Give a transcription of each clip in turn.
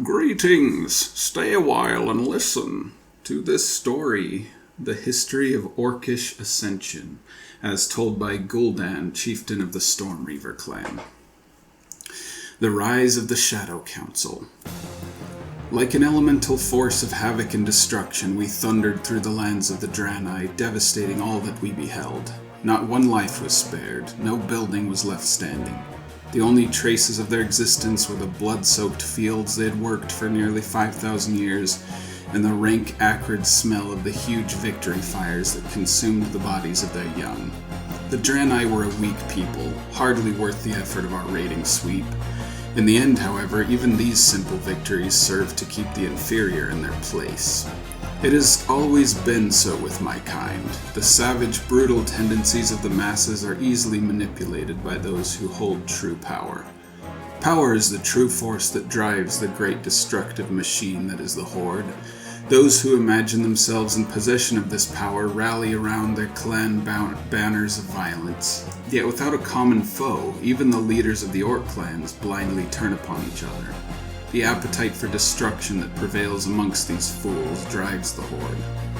Greetings! Stay a while and listen to this story, the history of Orcish Ascension, as told by Gul'dan, chieftain of the Stormreaver clan. The rise of the Shadow Council. Like an elemental force of havoc and destruction, we thundered through the lands of the Draenei, devastating all that we beheld. Not one life was spared, no building was left standing. The only traces of their existence were the blood-soaked fields they had worked for nearly 5,000 years, and the rank, acrid smell of the huge victory fires that consumed the bodies of their young. The Draenei were a weak people, hardly worth the effort of our raiding sweep. In the end, however, even these simple victories served to keep the inferior in their place. It has always been so with my kind. The savage, brutal tendencies of the masses are easily manipulated by those who hold true power. Power is the true force that drives the great destructive machine that is the Horde. Those who imagine themselves in possession of this power rally around their clan banners of violence. Yet without a common foe, even the leaders of the Orc clans blindly turn upon each other. The appetite for destruction that prevails amongst these fools drives the Horde.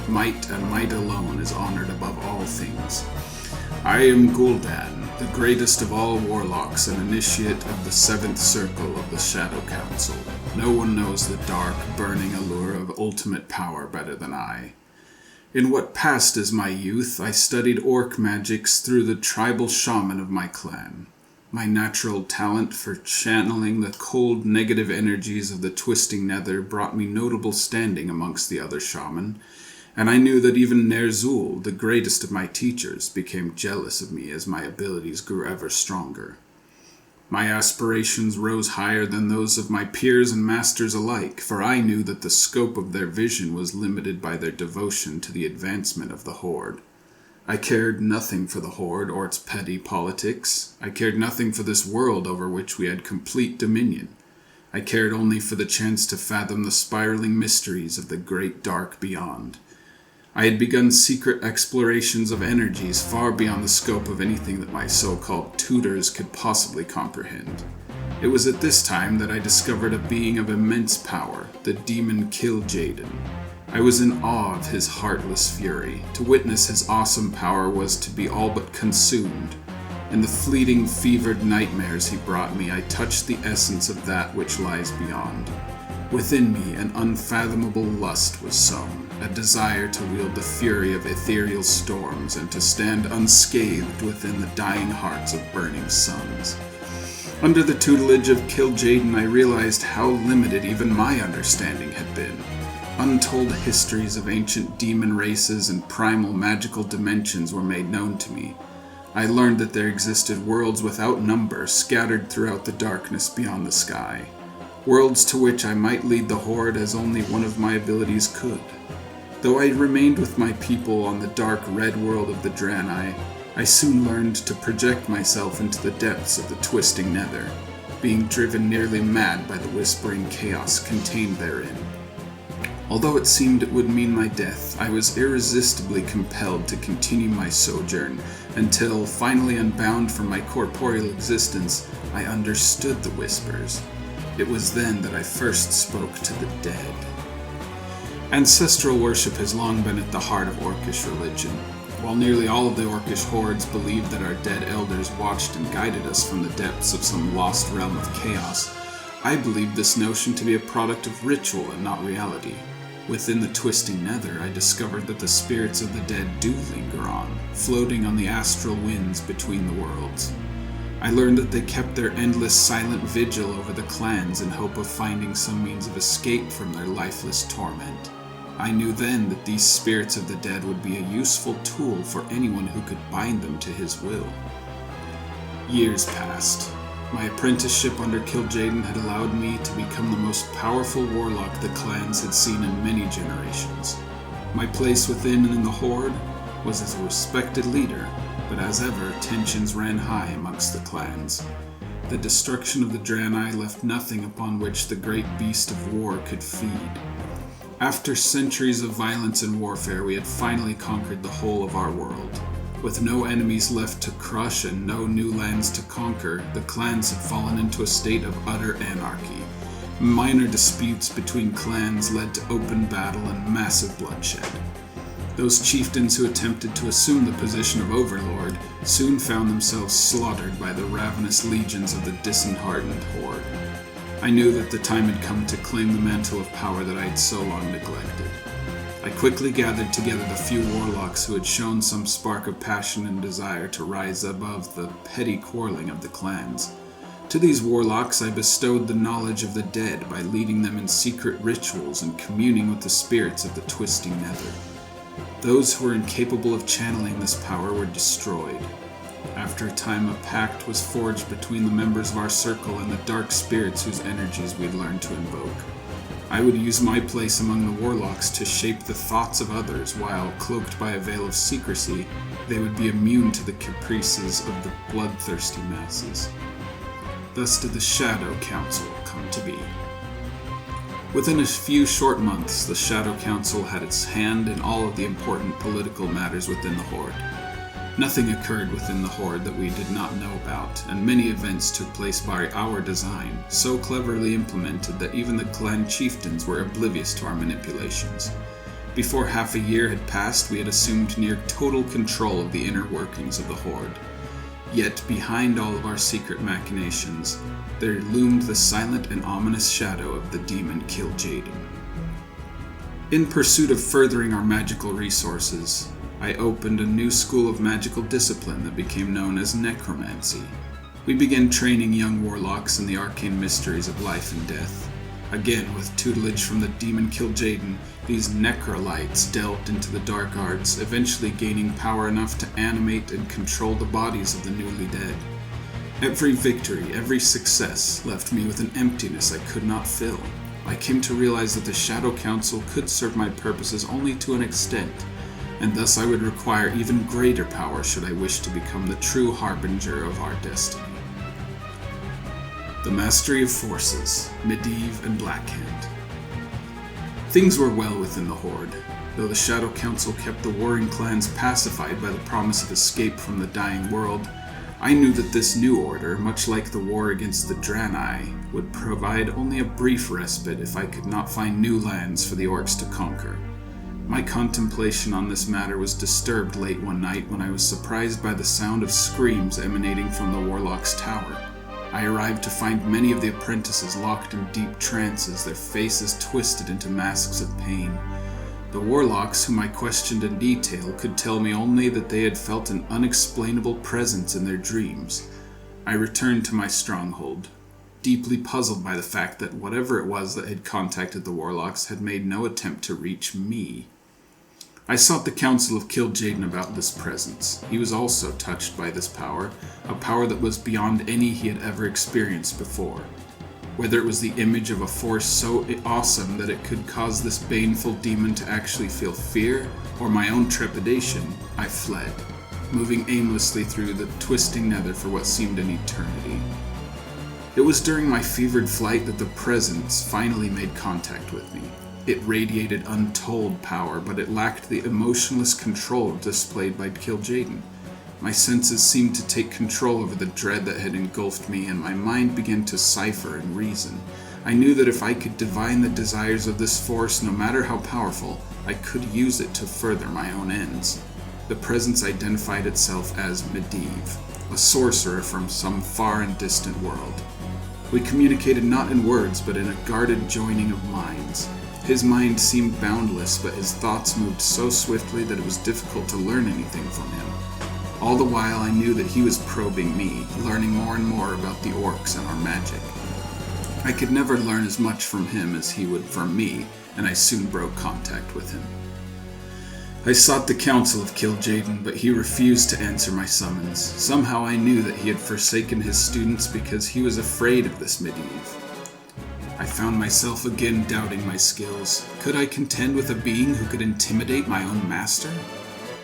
Might and might alone is honored above all things. I am Gul'dan, the greatest of all warlocks and initiate of the seventh circle of the Shadow Council. No one knows the dark, burning allure of ultimate power better than I. In what passed as my youth, I studied orc magics through the tribal shaman of my clan. My natural talent for channeling the cold, negative energies of the twisting nether brought me notable standing amongst the other shaman, and I knew that even Ner'zhul, the greatest of my teachers, became jealous of me as my abilities grew ever stronger. My aspirations rose higher than those of my peers and masters alike, for I knew that the scope of their vision was limited by their devotion to the advancement of the Horde. I cared nothing for the Horde or its petty politics. I cared nothing for this world over which we had complete dominion. I cared only for the chance to fathom the spiraling mysteries of the great dark beyond. I had begun secret explorations of energies far beyond the scope of anything that my so-called tutors could possibly comprehend. It was at this time that I discovered a being of immense power, the demon Kil'jaeden. I was in awe of his heartless fury. To witness his awesome power was to be all but consumed. In the fleeting, fevered nightmares he brought me, I touched the essence of that which lies beyond. Within me, an unfathomable lust was sown, a desire to wield the fury of ethereal storms and to stand unscathed within the dying hearts of burning suns. Under the tutelage of Kil'jaeden, I realized how limited even my understanding had been. Untold histories of ancient demon races and primal magical dimensions were made known to me. I learned that there existed worlds without number scattered throughout the darkness beyond the sky. Worlds to which I might lead the Horde as only one of my abilities could. Though I remained with my people on the dark red world of the Draenei, I soon learned to project myself into the depths of the twisting nether, being driven nearly mad by the whispering chaos contained therein. Although it seemed it would mean my death, I was irresistibly compelled to continue my sojourn until, finally unbound from my corporeal existence, I understood the whispers. It was then that I first spoke to the dead. Ancestral worship has long been at the heart of Orcish religion. While nearly all of the Orcish hordes believed that our dead elders watched and guided us from the depths of some lost realm of chaos, I believed this notion to be a product of ritual and not reality. Within the twisting nether, I discovered that the spirits of the dead do linger on, floating on the astral winds between the worlds. I learned that they kept their endless silent vigil over the clans in hope of finding some means of escape from their lifeless torment. I knew then that these spirits of the dead would be a useful tool for anyone who could bind them to his will. Years passed. My apprenticeship under Kil'jaeden had allowed me to become the most powerful warlock the clans had seen in many generations. My place within and in the Horde was as a respected leader, but as ever, tensions ran high amongst the clans. The destruction of the Draenei left nothing upon which the great beast of war could feed. After centuries of violence and warfare, we had finally conquered the whole of our world. With no enemies left to crush and no new lands to conquer, the clans had fallen into a state of utter anarchy. Minor disputes between clans led to open battle and massive bloodshed. Those chieftains who attempted to assume the position of overlord soon found themselves slaughtered by the ravenous legions of the disheartened Horde. I knew that the time had come to claim the mantle of power that I had so long neglected. I quickly gathered together the few warlocks who had shown some spark of passion and desire to rise above the petty quarreling of the clans. To these warlocks I bestowed the knowledge of the dead by leading them in secret rituals and communing with the spirits of the twisting nether. Those who were incapable of channeling this power were destroyed. After a time, a pact was forged between the members of our circle and the dark spirits whose energies we'd learned to invoke. I would use my place among the warlocks to shape the thoughts of others, while, cloaked by a veil of secrecy, they would be immune to the caprices of the bloodthirsty masses. Thus did the Shadow Council come to be. Within a few short months, the Shadow Council had its hand in all of the important political matters within the Horde. Nothing occurred within the Horde that we did not know about, and many events took place by our design, so cleverly implemented that even the clan chieftains were oblivious to our manipulations. Before half a year had passed, we had assumed near total control of the inner workings of the Horde. Yet, behind all of our secret machinations, there loomed the silent and ominous shadow of the demon Kil'jaeden. In pursuit of furthering our magical resources, I opened a new school of magical discipline that became known as necromancy. We began training young warlocks in the arcane mysteries of life and death. Again, with tutelage from the demon Kil'jaeden, these necrolytes delved into the dark arts, eventually gaining power enough to animate and control the bodies of the newly dead. Every victory, every success, left me with an emptiness I could not fill. I came to realize that the Shadow Council could serve my purposes only to an extent, and thus I would require even greater power should I wish to become the true harbinger of our destiny. The Mastery of Forces, Medivh and Blackhand. Things were well within the Horde, though the Shadow Council kept the warring clans pacified by the promise of escape from the dying world. I knew that this new order, much like the war against the Draenei, would provide only a brief respite if I could not find new lands for the orcs to conquer. My contemplation on this matter was disturbed late one night when I was surprised by the sound of screams emanating from the warlock's tower. I arrived to find many of the apprentices locked in deep trances, their faces twisted into masks of pain. The warlocks, whom I questioned in detail, could tell me only that they had felt an unexplainable presence in their dreams. I returned to my stronghold, deeply puzzled by the fact that whatever it was that had contacted the warlocks had made no attempt to reach me. I sought the counsel of Kil'jaeden about this presence. He was also touched by this power, a power that was beyond any he had ever experienced before. Whether it was the image of a force so awesome that it could cause this baneful demon to actually feel fear, or my own trepidation, I fled, moving aimlessly through the twisting nether for what seemed an eternity. It was during my fevered flight that the presence finally made contact with me. It radiated untold power, but it lacked the emotionless control displayed by Kil'jaeden. My senses seemed to take control over the dread that had engulfed me, and my mind began to cipher and reason. I knew that if I could divine the desires of this force, no matter how powerful, I could use it to further my own ends. The presence identified itself as Medivh, a sorcerer from some far and distant world. We communicated not in words, but in a guarded joining of minds. His mind seemed boundless, but his thoughts moved so swiftly that it was difficult to learn anything from him. All the while I knew that he was probing me, learning more and more about the orcs and our magic. I could never learn as much from him as he would from me, and I soon broke contact with him. I sought the counsel of Kil'jaeden, but he refused to answer my summons. Somehow I knew that he had forsaken his students because he was afraid of this Medivh. I found myself again doubting my skills. Could I contend with a being who could intimidate my own master?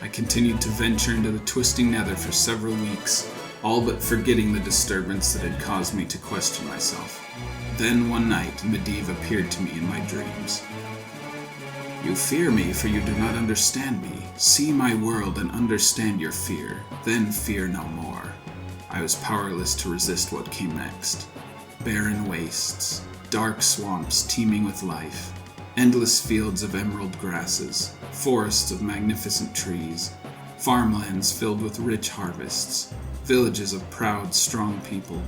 I continued to venture into the twisting nether for several weeks, all but forgetting the disturbance that had caused me to question myself. Then one night, Medivh appeared to me in my dreams. "You fear me, for you do not understand me. See my world and understand your fear, then fear no more." I was powerless to resist what came next. Barren wastes, dark swamps teeming with life, endless fields of emerald grasses, forests of magnificent trees, farmlands filled with rich harvests, villages of proud, strong people.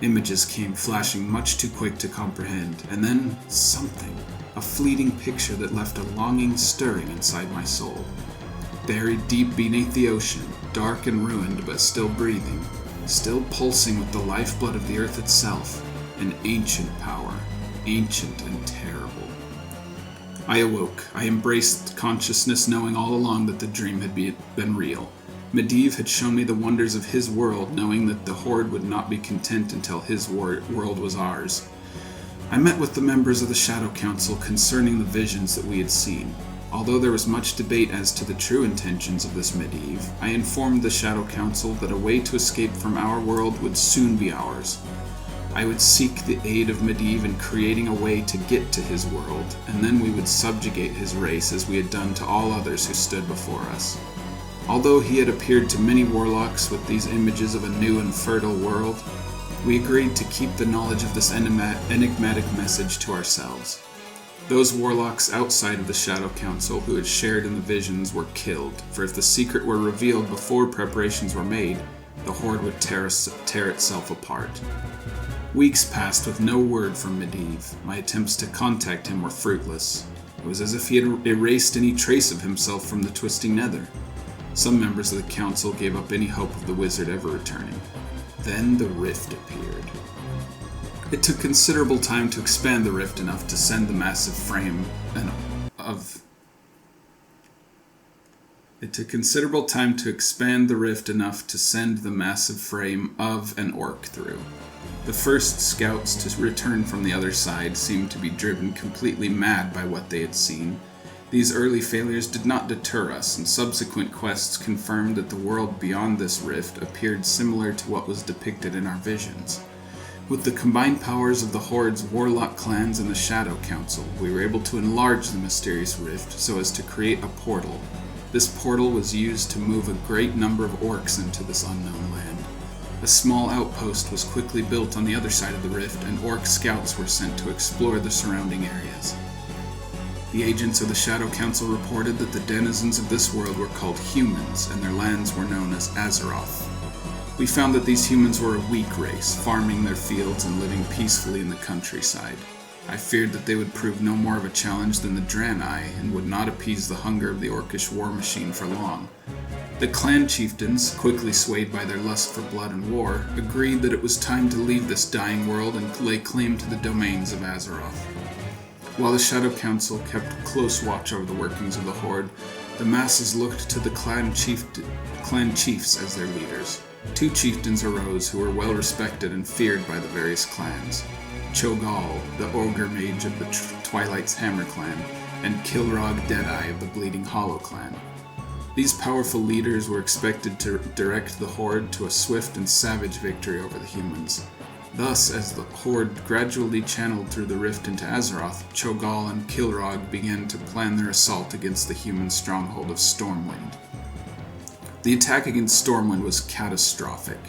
Images came flashing much too quick to comprehend, and then something, a fleeting picture that left a longing stirring inside my soul. Buried deep beneath the ocean, dark and ruined but still breathing, still pulsing with the lifeblood of the earth itself, an ancient power, ancient and terrible. I awoke. I embraced consciousness, knowing all along that the dream had been real. Medivh had shown me the wonders of his world, knowing that the Horde would not be content until his world was ours. I met with the members of the Shadow Council concerning the visions that we had seen. Although there was much debate as to the true intentions of this Medivh, I informed the Shadow Council that a way to escape from our world would soon be ours. I would seek the aid of Medivh in creating a way to get to his world, and then we would subjugate his race as we had done to all others who stood before us. Although he had appeared to many warlocks with these images of a new and fertile world, we agreed to keep the knowledge of this enigmatic message to ourselves. Those warlocks outside of the Shadow Council who had shared in the visions were killed, for if the secret were revealed before preparations were made, the Horde would tear itself apart. Weeks passed with no word from Medivh. My attempts to contact him were fruitless. It was as if he had erased any trace of himself from the twisting nether. Some members of the council gave up any hope of the wizard ever returning. Then the rift appeared. It took considerable time to expand the rift enough to send the massive frame of an orc through. The first scouts to return from the other side seemed to be driven completely mad by what they had seen. These early failures did not deter us, and subsequent quests confirmed that the world beyond this rift appeared similar to what was depicted in our visions. With the combined powers of the Horde's warlock clans and the Shadow Council, we were able to enlarge the mysterious rift so as to create a portal. This portal was used to move a great number of orcs into this unknown land. A small outpost was quickly built on the other side of the rift, and orc scouts were sent to explore the surrounding areas. The agents of the Shadow Council reported that the denizens of this world were called humans, and their lands were known as Azeroth. We found that these humans were a weak race, farming their fields and living peacefully in the countryside. I feared that they would prove no more of a challenge than the Draenei, and would not appease the hunger of the Orcish war machine for long. The clan chieftains, quickly swayed by their lust for blood and war, agreed that it was time to leave this dying world and lay claim to the domains of Azeroth. While the Shadow Council kept close watch over the workings of the Horde, the masses looked to the clan chiefs as their leaders. Two chieftains arose who were well respected and feared by the various clans: Cho'Gall, the ogre mage of the Twilight's Hammer clan, and Kilrog Deadeye of the Bleeding Hollow clan. These powerful leaders were expected to direct the Horde to a swift and savage victory over the humans. Thus, as the Horde gradually channeled through the rift into Azeroth, Cho'Gall and Kilrog began to plan their assault against the human stronghold of Stormwind. The attack against Stormwind was catastrophic.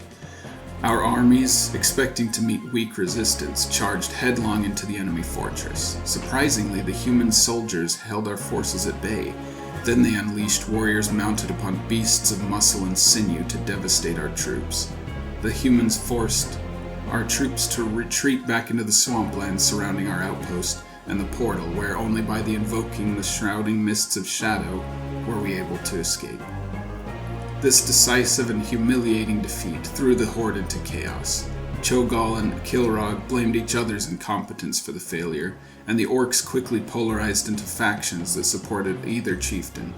Our armies, expecting to meet weak resistance, charged headlong into the enemy fortress. Surprisingly, the human soldiers held our forces at bay. Then they unleashed warriors mounted upon beasts of muscle and sinew to devastate our troops. The humans forced our troops to retreat back into the swamplands surrounding our outpost and the portal, where only by the invoking the shrouding mists of shadow were we able to escape. This decisive and humiliating defeat threw the Horde into chaos. Cho'Gall and Kilrog blamed each other's incompetence for the failure, and the orcs quickly polarized into factions that supported either chieftain.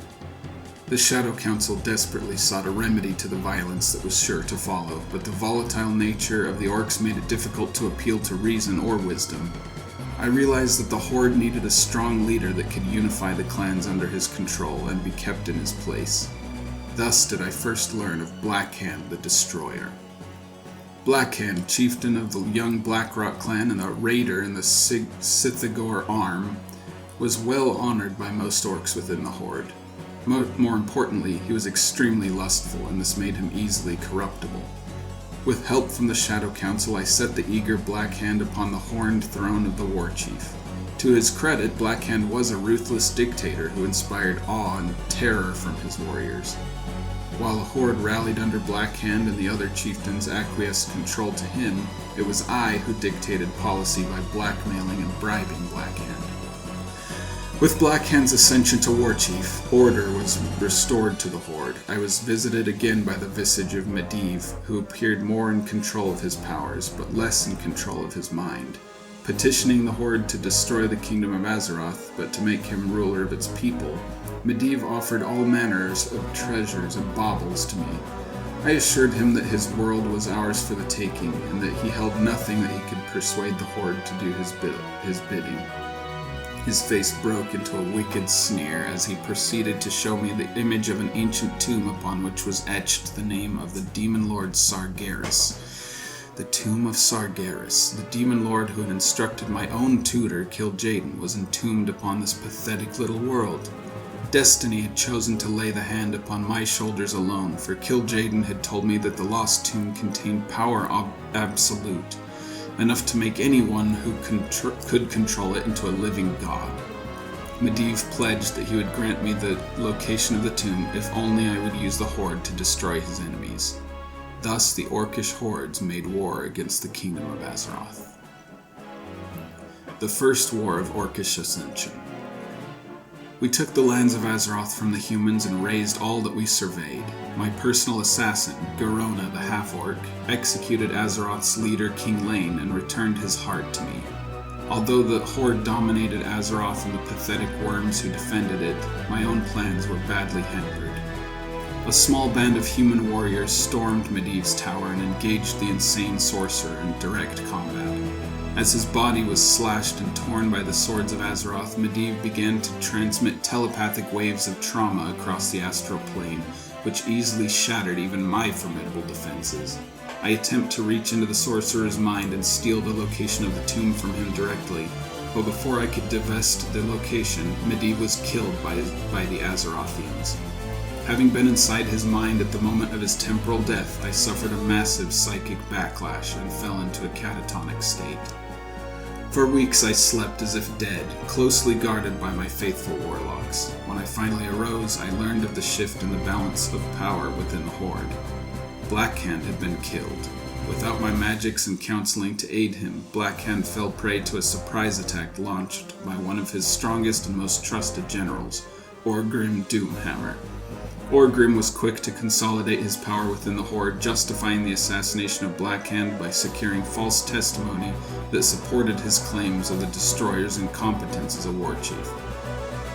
The Shadow Council desperately sought a remedy to the violence that was sure to follow, but the volatile nature of the orcs made it difficult to appeal to reason or wisdom. I realized that the Horde needed a strong leader that could unify the clans under his control and be kept in his place. Thus did I first learn of Blackhand the Destroyer. Blackhand, chieftain of the young Blackrock clan and a raider in the Sithagor arm, was well honored by most orcs within the Horde. More importantly, he was extremely lustful, and this made him easily corruptible. With help from the Shadow Council, I set the eager Black Hand upon the horned throne of the War Chief. To his credit, Black Hand was a ruthless dictator who inspired awe and terror from his warriors. While the Horde rallied under Black Hand and the other chieftains acquiesced control to him, it was I who dictated policy by blackmailing and bribing Black Hand. With Black Hand's ascension to War Chief, order was restored to the Horde. I was visited again by the visage of Medivh, who appeared more in control of his powers, but less in control of his mind. Petitioning the Horde to destroy the kingdom of Azeroth, but to make him ruler of its people, Medivh offered all manners of treasures and baubles to me. I assured him that his world was ours for the taking, and that he held nothing that he could persuade the Horde to do his bidding. His face broke into a wicked sneer as he proceeded to show me the image of an ancient tomb upon which was etched the name of the demon lord Sargeras. The tomb of Sargeras, the demon lord who had instructed my own tutor, Kil'jaeden, was entombed upon this pathetic little world. Destiny had chosen to lay the hand upon my shoulders alone, for Kil'jaeden had told me that the lost tomb contained power absolute, enough to make anyone who could control it into a living god. Medivh pledged that he would grant me the location of the tomb if only I would use the Horde to destroy his enemies. Thus the Orcish hordes made war against the kingdom of Azeroth. The First War of Orcish Ascension. We took the lands of Azeroth from the humans and razed all that we surveyed. My personal assassin, Garona the Half-Orc, executed Azeroth's leader King Lane and returned his heart to me. Although the Horde dominated Azeroth and the pathetic worms who defended it, my own plans were badly hampered. A small band of human warriors stormed Medivh's tower and engaged the insane sorcerer in direct combat. As his body was slashed and torn by the swords of Azeroth, Medivh began to transmit telepathic waves of trauma across the astral plane, which easily shattered even my formidable defenses. I attempt to reach into the sorcerer's mind and steal the location of the tomb from him directly, but before I could divest the location, Medivh was killed by the Azerothians. Having been inside his mind at the moment of his temporal death, I suffered a massive psychic backlash and fell into a catatonic state. For weeks I slept as if dead, closely guarded by my faithful warlocks. When I finally arose, I learned of the shift in the balance of power within the Horde. Black Hand had been killed. Without my magics and counseling to aid him, Black Hand fell prey to a surprise attack launched by one of his strongest and most trusted generals, Orgrim Doomhammer. Orgrim was quick to consolidate his power within the Horde, justifying the assassination of Black Hand by securing false testimony that supported his claims of the Destroyer's incompetence as a war chief.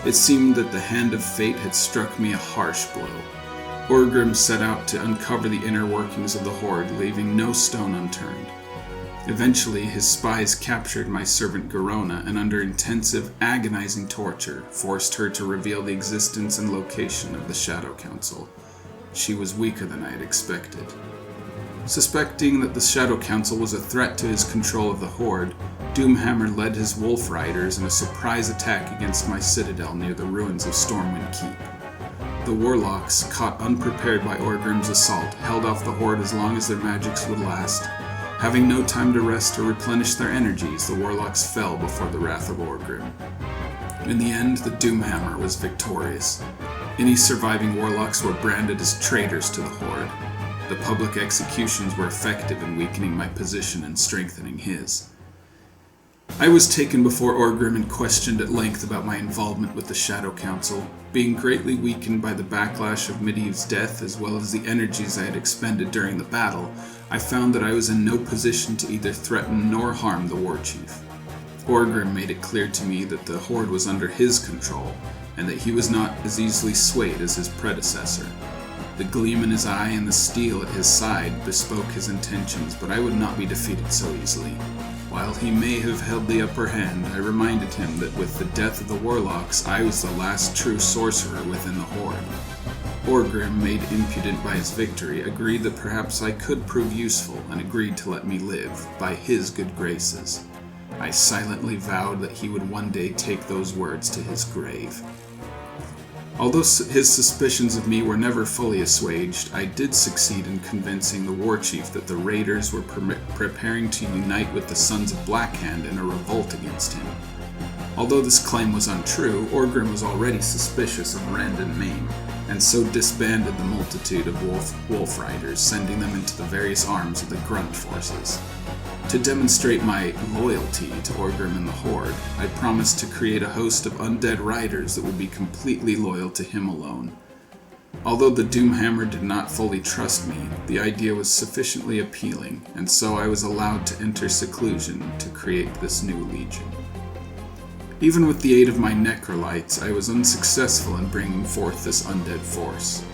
It seemed that the hand of fate had struck me a harsh blow. Orgrim set out to uncover the inner workings of the Horde, leaving no stone unturned. Eventually, his spies captured my servant Garona and under intensive, agonizing torture, forced her to reveal the existence and location of the Shadow Council. She was weaker than I had expected. Suspecting that the Shadow Council was a threat to his control of the Horde, Doomhammer led his Wolf Riders in a surprise attack against my citadel near the ruins of Stormwind Keep. The Warlocks, caught unprepared by Orgrim's assault, held off the Horde as long as their magics would last. Having no time to rest or replenish their energies, the Warlocks fell before the wrath of Orgrim. In the end, the Doomhammer was victorious. Any surviving Warlocks were branded as traitors to the Horde. The public executions were effective in weakening my position and strengthening his. I was taken before Orgrim and questioned at length about my involvement with the Shadow Council. Being greatly weakened by the backlash of Medivh's death as well as the energies I had expended during the battle, I found that I was in no position to either threaten nor harm the war chief. Orgrim made it clear to me that the Horde was under his control, and that he was not as easily swayed as his predecessor. The gleam in his eye and the steel at his side bespoke his intentions, but I would not be defeated so easily. While he may have held the upper hand, I reminded him that with the death of the Warlocks, I was the last true sorcerer within the Horde. Orgrim, made impudent by his victory, agreed that perhaps I could prove useful and agreed to let me live, by his good graces. I silently vowed that he would one day take those words to his grave. Although his suspicions of me were never fully assuaged, I did succeed in convincing the war chief that the raiders were preparing to unite with the Sons of Blackhand in a revolt against him. Although this claim was untrue, Orgrim was already suspicious of Rend and Maim, and so disbanded the multitude of wolf riders, sending them into the various arms of the grunt forces. To demonstrate my loyalty to Orgrim and the Horde, I promised to create a host of undead riders that would be completely loyal to him alone. Although the Doomhammer did not fully trust me, the idea was sufficiently appealing, and so I was allowed to enter seclusion to create this new legion. Even with the aid of my necrolytes, I was unsuccessful in bringing forth this undead force.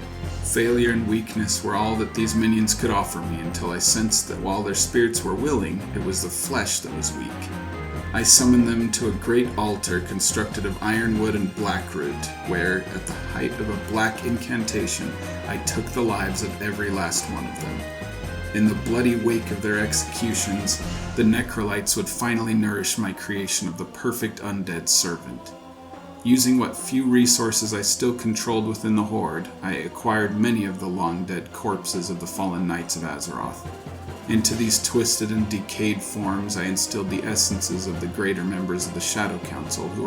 Failure and weakness were all that these minions could offer me until I sensed that while their spirits were willing, it was the flesh that was weak. I summoned them to a great altar constructed of ironwood and blackroot, where, at the height of a black incantation, I took the lives of every last one of them. In the bloody wake of their executions, the necrolytes would finally nourish my creation of the perfect undead servant. Using what few resources I still controlled within the Horde, I acquired many of the long-dead corpses of the fallen knights of Azeroth. Into these twisted and decayed forms I instilled the essences of the greater members of the Shadow Council who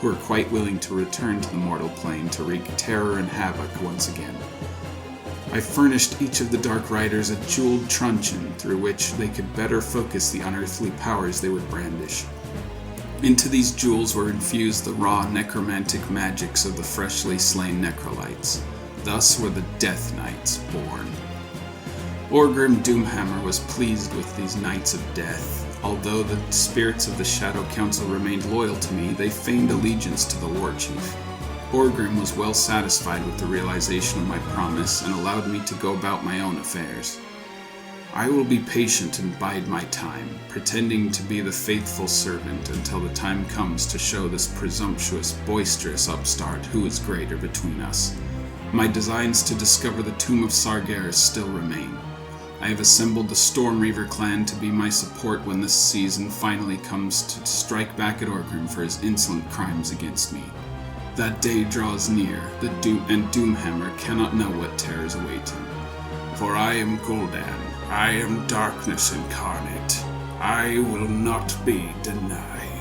were quite willing to return to the mortal plane to wreak terror and havoc once again. I furnished each of the Dark Riders a jeweled truncheon through which they could better focus the unearthly powers they would brandish. Into these jewels were infused the raw necromantic magics of the freshly slain necrolytes. Thus were the Death Knights born. Orgrim Doomhammer was pleased with these Knights of Death. Although the spirits of the Shadow Council remained loyal to me, they feigned allegiance to the War Chief. Orgrim was well satisfied with the realization of my promise and allowed me to go about my own affairs. I will be patient and bide my time, pretending to be the faithful servant until the time comes to show this presumptuous, boisterous upstart who is greater between us. My designs to discover the tomb of Sargeras still remain. I have assembled the Stormreaver clan to be my support when this season finally comes to strike back at Orgrim for his insolent crimes against me. That day draws near, Doomhammer cannot know what terrors await him. For I am Gul'dan, I am darkness incarnate. I will not be denied.